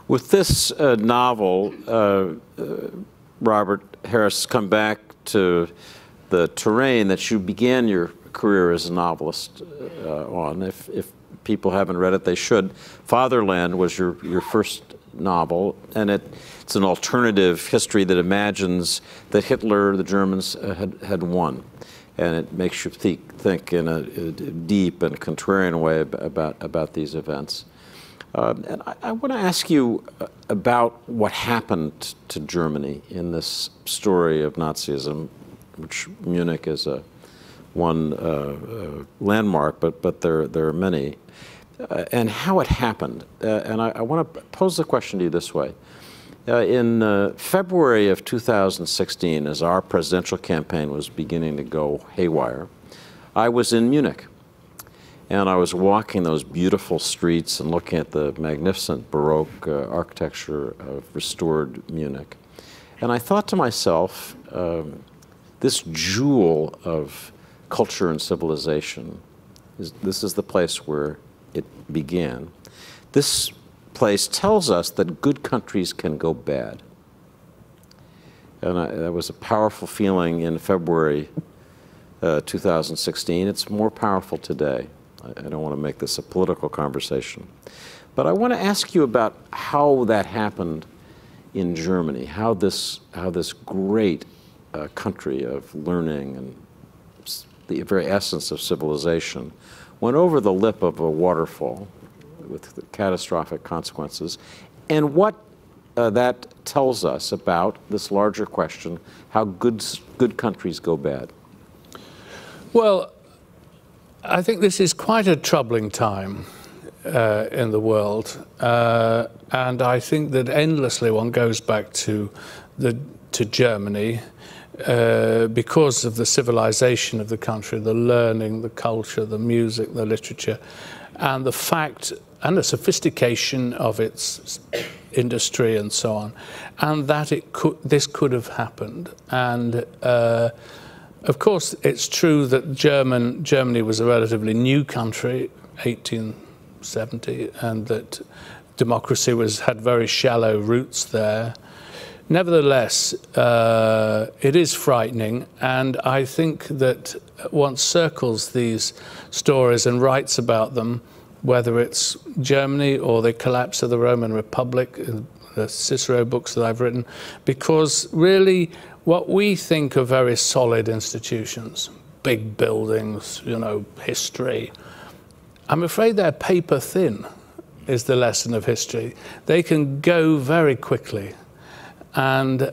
With this novel, Robert Harris, come back to the terrain that you began your career as a novelist on. If people haven't read it, they should. Fatherland was your first novel, and it's an alternative history that imagines that Hitler, the Germans, had won. And it makes you think in a deep and contrarian way about these events. And I want to ask you about what happened to Germany in this story of Nazism, which Munich is one landmark, but there are many, and how it happened. And I want to pose the question to you this way. In February of 2016, as our presidential campaign was beginning to go haywire, I was in Munich. And I was walking those beautiful streets and looking at the magnificent Baroque architecture of restored Munich. And I thought to myself, this jewel of culture and civilization, this is the place where it began. This place tells us that good countries can go bad. And that was a powerful feeling in February 2016. It's more powerful today. I don't want to make this a political conversation. But I want to ask you about how that happened in Germany, how this great country of learning and the very essence of civilization went over the lip of a waterfall with catastrophic consequences, and what that tells us about this larger question, how good countries go bad. Well, I think this is quite a troubling time in the world, and I think that endlessly one goes back to Germany because of the civilization of the country, the learning, the culture, the music, the literature, and the fact and the sophistication of its industry and so on, and that this could have happened. And of course, it's true that Germany was a relatively new country, 1870, and that democracy had very shallow roots there. Nevertheless, it is frightening, and I think that one circles these stories and writes about them, whether it's Germany or the collapse of the Roman Republic, the Cicero books that I've written, because really what we think are very solid institutions, big buildings, history, I'm afraid they're paper thin, is the lesson of history. They can go very quickly. And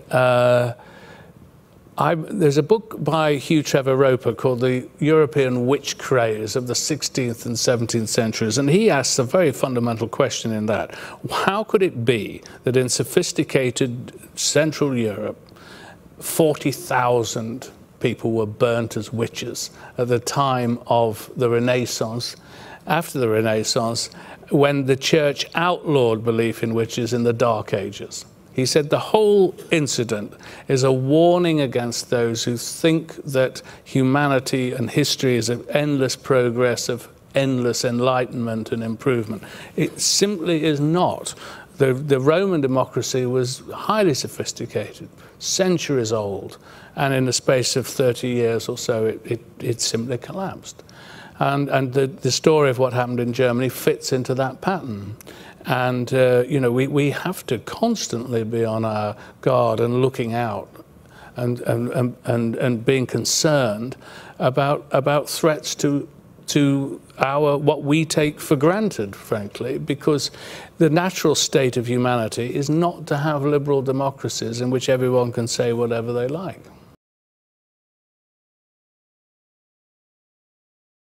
there's a book by Hugh Trevor Roper called The European Witch Craze of the 16th and 17th centuries, and he asks a very fundamental question in that. How could it be that in sophisticated Central Europe, 40,000 people were burnt as witches at the time of the Renaissance, after the Renaissance, when the church outlawed belief in witches in the Dark Ages? He said the whole incident is a warning against those who think that humanity and history is of endless progress, of endless enlightenment and improvement. It simply is not. The Roman democracy was highly sophisticated, centuries old, and in the space of 30 years or so, it simply collapsed. And the story of what happened in Germany fits into that pattern. And we have to constantly be on our guard and looking out, and being concerned about threats to what we take for granted, frankly, because the natural state of humanity is not to have liberal democracies in which everyone can say whatever they like.